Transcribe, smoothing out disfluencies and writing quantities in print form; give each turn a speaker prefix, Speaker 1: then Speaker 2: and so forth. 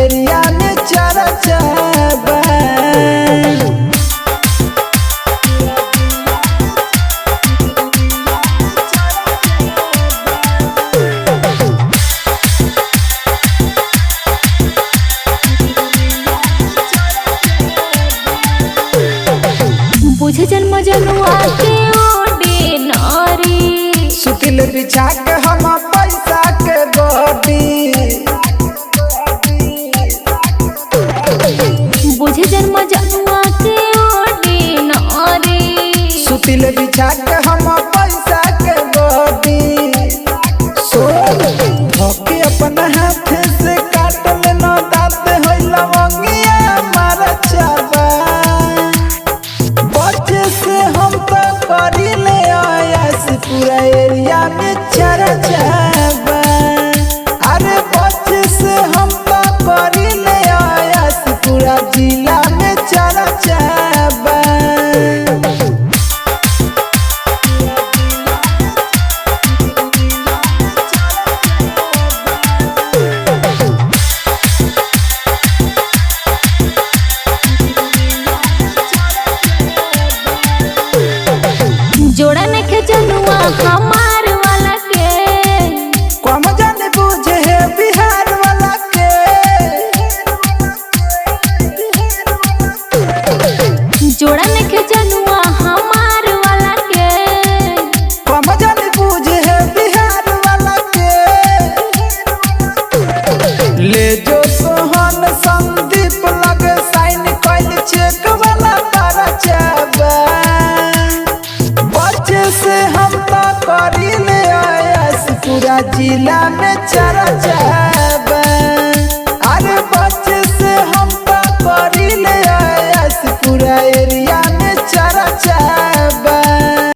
Speaker 1: Area में चर्चा बा।
Speaker 2: बुझे जन्म जनुआ के ओडे नारी
Speaker 1: सुतिल बिछा के हम पैसा के गोदी।
Speaker 2: बुझे जन्म जनुआ के ओडे नारी
Speaker 1: सुतिल बिछा के हम पैसा के गोदी। सो धोके अपना हाथ से काट लेना दांत होई लवंगिया मार चाबा। बच्चे से हम तो करी ले आयास पूरा एरिया में चर्चा बा। अरे बच्चे से हम तो करी ले आयास पूरा जिला में चर्चा बा।
Speaker 2: जोड़ा नखे जनुआ हमार वाला के
Speaker 1: कम जाने बुझे है बिहार वाला के।
Speaker 2: जोड़ा नखे जनुआ हमार वाला के
Speaker 1: कम जाने बुझे है बिहार वाला के। ले जो सोहन संदीप लगे साइन कइल चेक वाला पर्चा बा। बच्चे से हम तो करी ले आयास पूरा जिला में चर्चा बा। अरे बच्चे से हम तो करी ले आयास पूरा एरिया